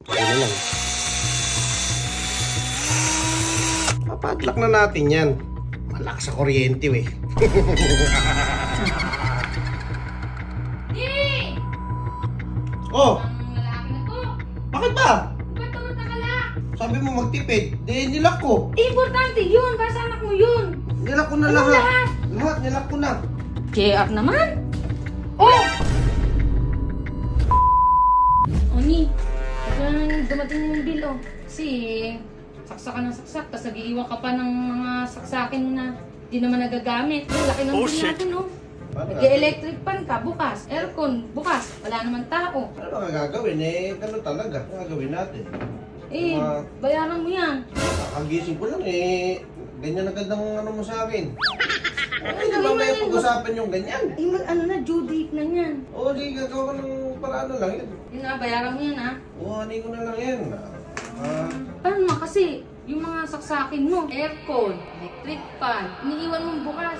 Ayun na lang. Papadlock na natin yan. Malakas sa kuryente eh. Oh! Malaki na to. Bakit ba? Ba't ito matakalak? Sabi mo magtipid. Di nilak ko. Importante yun. Para sa anak mo yun. Nilak ko na Anong lahat. lahat? Lahat nilak ko na. JR naman. Oh! Oni, dumating yung bill oh. Kasi saksak ka ng saksak, tapos nag-iiwan ka pa ng mga saksakin na di naman nagagamit. Ang laki ng bill natin oh. Nag-electric fan ka, bukas. Aircon, bukas. Wala naman tao. Ano ba gagawin eh? Ganun talaga. Ano gagawin natin? Eh, bayaran mo yan. Kakagising ko lang eh. Ganyan agad ang ano mo sa akin. Ay, di Ay, ba may ay, pag-usapan yung ganyan? Eh, ano na, due date na yan. Oo, di gagawa ko ng paraan na lang yun. Yun na, bayaran mo yan ha. Oo, ano ko na lang yan. Paano naman kasi, yung mga saksakin mo, aircon, electric fan, iniiwan mo bukas.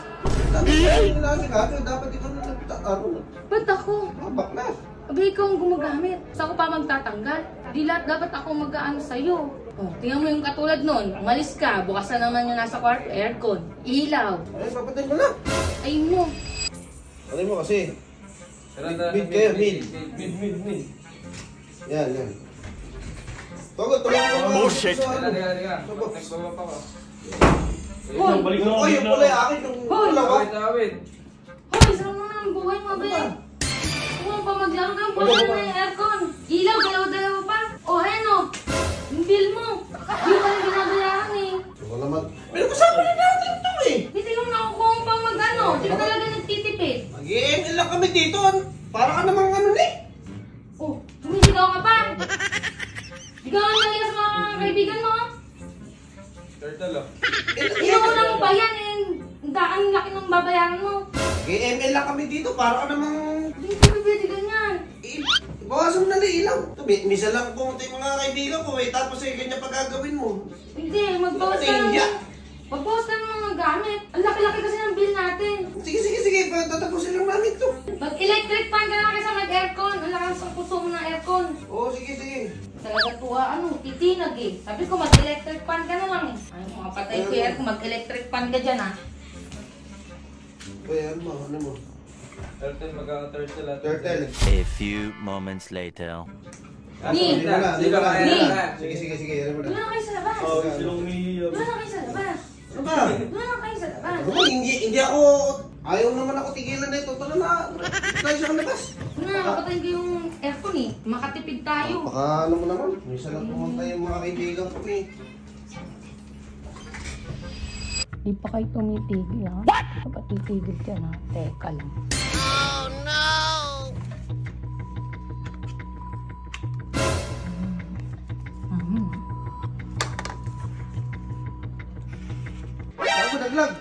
Dapat ikaw na nagtakaroon. Ba't ako? Baklas. Abay, ikaw ang gumagamit. Sa ako pa magtatanggal. Di lahat dapat ako mag-aano sa'yo. Oh, tingnan mo yung katulad nun. Umalis ka, bukas na naman yung nasa kwarto, aircon, ilaw. Ay, papatay mo na. Ayun mo. Alay mo kasi. Mid kayo, mid. Mid. Yan. Togo, tulungan ko. Oh, shit. Hoy! Balik na Hoy, yung pala akin yung Hoy! dalawa. Hoy, saan mo na ang buhay mo, be? Huwag pa maglanggam pa na yung aircon. Ilaw, dalawa-dalawa pa. Oh, ayan o. Yung bill mo. Di pa rin binabayaran eh. Ito naman. Pero kasama na natin ito eh. Hindi mo na ako kung pang mag-ano. Di ka talaga nagtitipid. Mag-i-ML lang kami dito. Para ka namang ano eh. Oh, sumisigaw ka pa. Sigaw ang talaga sa mga kaibigan mo. Inuuna mo pa yan eh. Ang laki ng babayaran mo. Mag-i-ML lang kami dito. Para ka namang... Hindi ko pwede ganyan. Bawasan mo na ilaw. Misa lang pumunta yung mga kaibigan ko eh. Tapos eh, ganyan pa gagawin mo. Hindi, magbawas ka ng... Magbawas ka ng mga gamit. Ang laki-laki kasi ng bill natin. Sige. Tatapusin lang namin to. Mag-electric fan ka na kaysa mag-aircon. Ang lakas ang puso mo ng aircon. Oo, sige. Talaga tuwa, titinag eh. Sabi ko, mag-electric fan ka na lang eh. Ay, mga patay ko yan. Kung mag-electric fan ka dyan ah. Bayan mo, ano mo? Turtle. A few moments later. Ni! Sige. Ano mo Doon na? na kayo sa labas. Doon na kayo sa labas. Ano ba? Doon na kayo sa labas. Ano ba? Hindi ako... Ayaw naman ako tigilan na ito. Tala na. Tayo sa labas. Doon na, kapatayin ko yung aircon eh. Makatipid tayo. Baka ano mo naman. Misa lang pumunta yung mga kaibigan ko eh. Di pa kayo tumitigil ha? What? Di pa titigil dyan ha? Teka lang. Oh no! Ako naglag.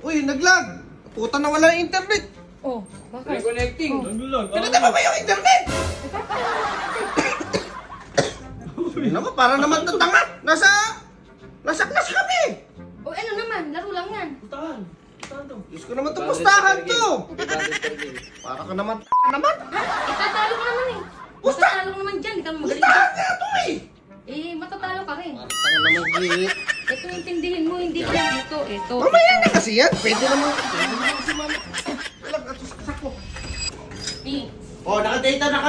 Uy, naglag. Puta na wala yung internet. Oh, bakit? Reconnecting. Pinatay mo ba yung internet? Naman, para naman tanga. Nasa class kami. O ano naman, laro lang yan. Diyos ko naman itong pustahan to. Para ka naman naman. Ha? Itatalo ka naman eh. Pusta! Matatalo ka naman dyan, di ka magaling. Pustahan nga to eh. Eh, matatalo ka rin. Tanga naman git. Ito intindihin mo, hindi ka dito. Ito. Mamaya na kasi yan. Pwede naman kasi mama. Alam ka, susaksak ko. Eh. Oh, nakadata na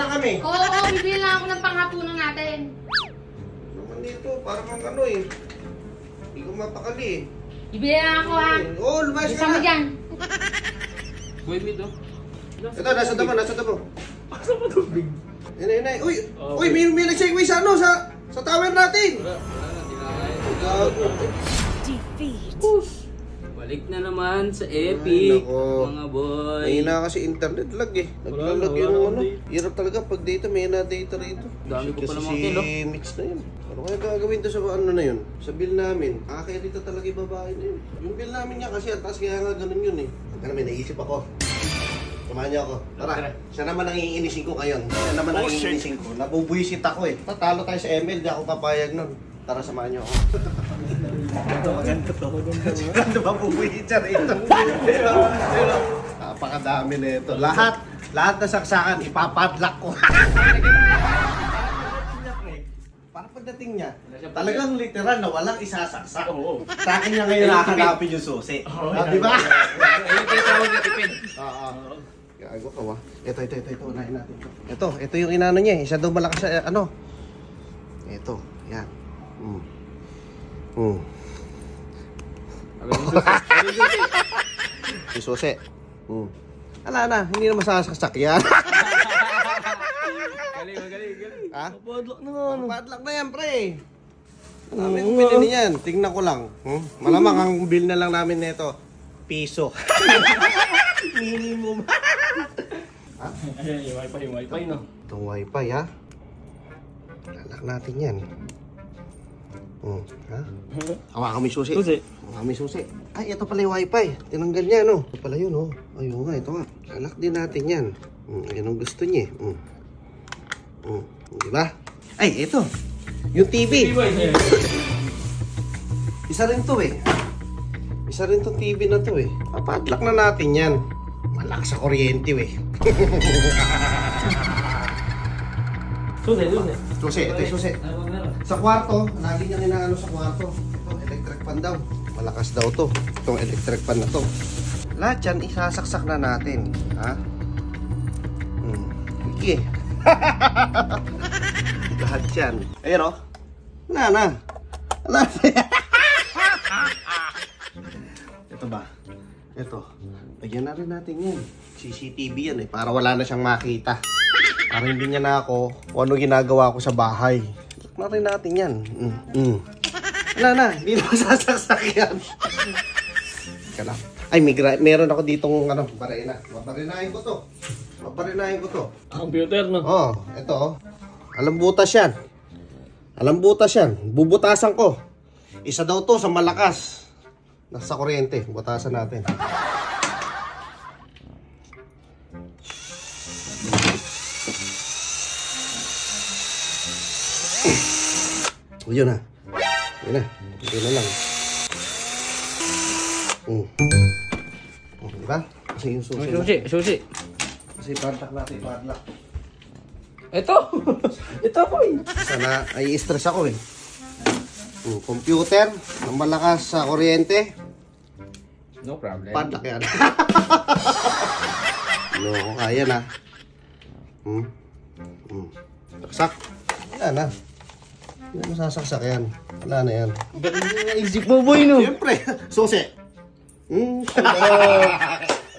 kami. Oo, bibili lang ako ng panghapunan natin. Naman dito, parang ang ano eh. Hindi ko mapakali eh. Bibili lang ako ha. Oo, lumayas Isa ka mo na. dyan. Boy, mid oh. Ito, nasa damo. Asa pa tubig? Inay. Uy, may nag-segway sa ano, sa tower natin. Wala na, di na kaya. Gago. Push. Balik na naman sa Epic, nako. mga boy. Mahina kasi internet lag eh. Naglalag Wala yung na, ano. hindi. Hirap talaga pag data, may na data rito. Dami ko Kasi pa si naman kilo. Mitch na yun. Ano kaya gagawin to sa ano na yun? Sa bill namin. Kaya dito talaga yung babae na yun. Yung bill namin niya kasi ang taas kaya nga ganun yun eh. Ano, may naisip ako. Samahan niyo ako. Tara, siya naman ang iinisin ko ngayon. Siya naman ang iinisin ko. Nabubuisit ako eh. Tatalo tayo sa ML, di ako papayag nun. Tara, samahan niyo ako. Maganda to. Maganda ba bubuisit siya rito? Napakadami na ito. Lahat na saksakan, ipapadlock ko. Para pagdating niya, talagang literal na walang isasaksak. Sa akin niya ngayon nakahanapin yung susi. Di ba? Ayun kayo tawag na tipid. Oo. Gago ka, wa. Ito. Unahin natin ito. Ito yung inano niya. Isa daw malakas sa ano. Ito. Yan. Yung susi. Ala na. Hindi na masasaksak yan. Galing. Ha? Padlock na nga. Padlock na yan, pre. Marami kong bilhin yan. Tingnan ko lang. Malamang ang bill na lang namin nito. Piso. Minimum. Ha? Ayan, yung wifi no. Itong wifi, ha? Lalak natin yan. Ha? Hawa kami susi. Hawa kami susi. Ay, ito pala yung wifi. Tinanggal niya, no? Ito pala yun, oh. Ayun nga, ito nga. Lalak din natin yan. Yan ang gusto niya, diba? Ay, ito. Yung TV. Isa rin to, Isa rin tong TV na to, Papadlock na natin yan. Malakas sa kuryente, Susi, ito yung susi. Sa kwarto, lagi niya inaano sa kwarto. Ito, electric fan daw. Malakas daw to. Itong electric fan na to. Lahat yan, isasaksak na natin. Ha? Okay. Lahat yan. Ayun, o. Wala na. Wala na. Ito ba? Ito. Lagyan na rin natin yan. CCTV yan, para wala na siyang makita. Para hindi niya na ako kung ano ginagawa ko sa bahay. Lagyan na rin natin yan. Wala na. Hindi na masasaksak yan. Teka lang. Ay, meron ako ditong barena. Babarinahin ko to. Computer no? Oh, ito oh. Alambutas yan. Bubutasan ko. Isa daw to sa malakas. Nasa kuryente. Butasan natin. Yun na. Hindi na lang. Diba? Kasi yung Susi. Kasi padlock natin, padlock. Ito po Sana ay stress ako computer na malakas sa kuryente. No problem. Padlock yan. No, kaya na. Saksak. Wala na. Hindi na masasaksak yan. Wala na yan. Galing yung naisip mo, boy, no? Siyempre, susi.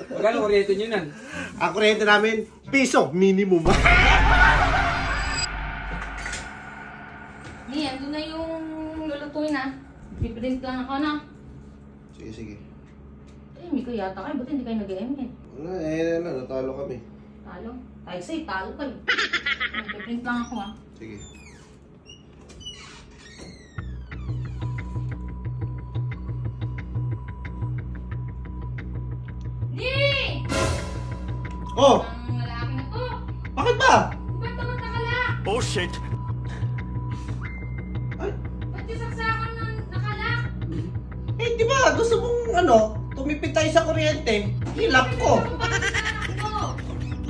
Magkano kuryente nyo nan? Ang kuryente namin, piso, minimum. Andun na yung lulutuin Piprint lang ako na. Sige. May ko yata kayo. Buti hindi kayo nag-emit. Wala, natalo kami. Talo? Tayo sa'yo, talo kayo. Piprint lang ako Sige. Oh! Ang lalaki na to. Bakit ba? Ba't naman nakalak? Oh shit! Ay, Ba't yung saksakan na nakalak? di ba? Gusto mong tumipid tayo sa kuryente. Hilak ko.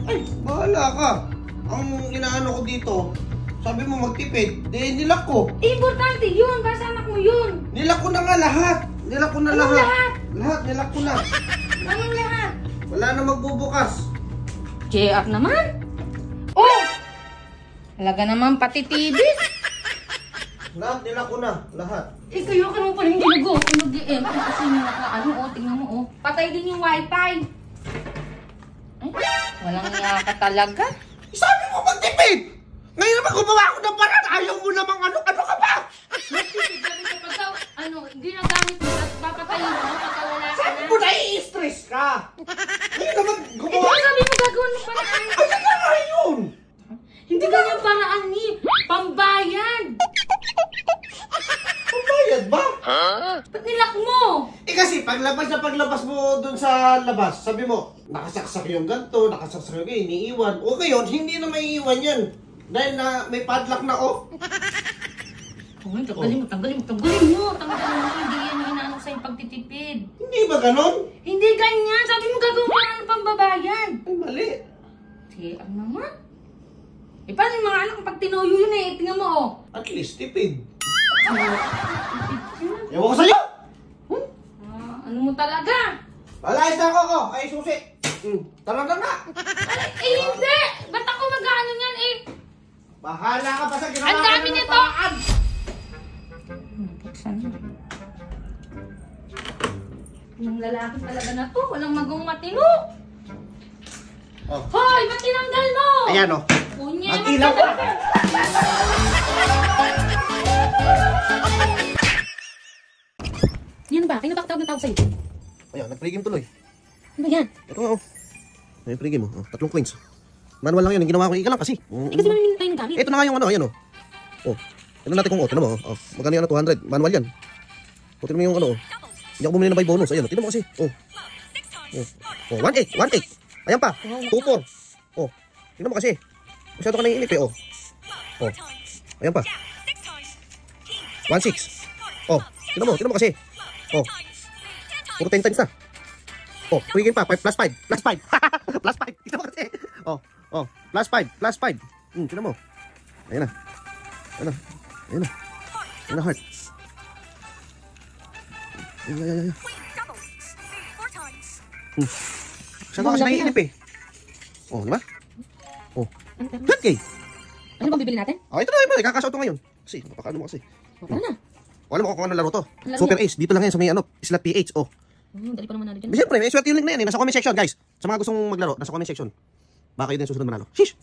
Ay, bahala ka. Ang inaano ko dito, sabi mo magtipid, nilak ko. Importante yun. Para sa anak mo yun. Nilak ko na nga lahat. Anong lahat? Lahat, nilak ko na. Anong lahat? Wala na magbubukas. JR naman. Oh! Talaga naman pati TV. Lahat, nilak ko na. Lahat. Kayo ka naman pala hindi nag-em. Kasi tingnan mo Patay din yung wifi. Ay, walang iya ka talaga. Sabi mo magtipid! Ngayon naman gumawa ako ng parang ayaw mo namang ano ka ba? Magtipid kami kapag daw, ginagamit mo at papatayin mo kapag wala ka Sabi na. mo nai-stress ka! Ngayon naman gumawa Ikaw sabi mo gagawin mo paraan. Ay, na yun! Hindi ganyan paraan ni pambayad. Pambayad ba? Ba't nilak mo? Kasi paglabas mo dun sa labas, sabi mo, nakasaksak yung ganito, nakasaksak yung iniiwan. O ngayon, hindi na maiiwan yan. Dahil na may padlock na Tanggalin mo. Tanggalin mo. Hindi yan yung inaano sa'yo pagtitipid. Hindi ba ganon? Hindi ganyan. Sabi mo gagawin mo ng pambabayan. Ay, mali. Sige, ano naman? Eh, paano yung mga anak pag tinuyo yun eh? Tingnan mo, oh. At least, tipid. Yun. Ewan ko sa'yo! Ano mo talaga? Palayas na ako, ay susi. Tara na. Eh, hindi! Ba't ako mag-ano yan eh? Bahala ka pa sa ginawa Ang dami ng nito! paraan. Yung lalaki talaga na to, walang magong matino. Oh. Hoy, ba't tinanggal mo? Ayan, oh. Punye, Mag-ilaw ka. Yan ba? Kaya bakit ng tao sa'yo? Ayan, nag-pregame tuloy. Ano ba yan? Ito nga, oh. Ayan, pregame, oh. 3 coins. Manual lang yun, yung ginawa ko, ika lang kasi. Eh, kasi mamimili tayo ng gamit. Ito na nga yung ano, ayan, oh. Oh. Tignan natin kung, oh, tignan mo, oh. Magkano yung 200, manual yan. Oh, tignan mo yung ano, oh. Hindi ako bumili na by bonus, ayan, oh. Tignan mo kasi, oh. Oh, 1-8. Ayan pa, 2-4. Oh, tignan mo kasi. Masyado ka naiinip eh, oh. Oh, ayan pa. 1-6. Oh, tignan mo kasi. Oh, puro 10 times na. Oh, pwigin pa, 5 plus 5. Plus 5. Plus 5. Tignan mo kasi. Oh, plus 5. Tignan mo. Ayan na. Ayan na, heart. Ayan. Siya ko kasi naiinip eh. Oh, di ba? Oh, 10K. Ano bang bibili natin? Oh, ito na naman. Kakashout to ngayon. Kasi, napakano mo kasi. Ano na? O, alam mo kung ano laro to? Laro Super yan. Ace. Dito lang yan sa may ano, Slot PH. Oh. Dali pa naman natin dyan. Siyempre, may swerte yung link na yan. Nasa comment section, guys. Sa mga gustong maglaro, nasa comment section. Baka kayo din susunod manalo. Shish!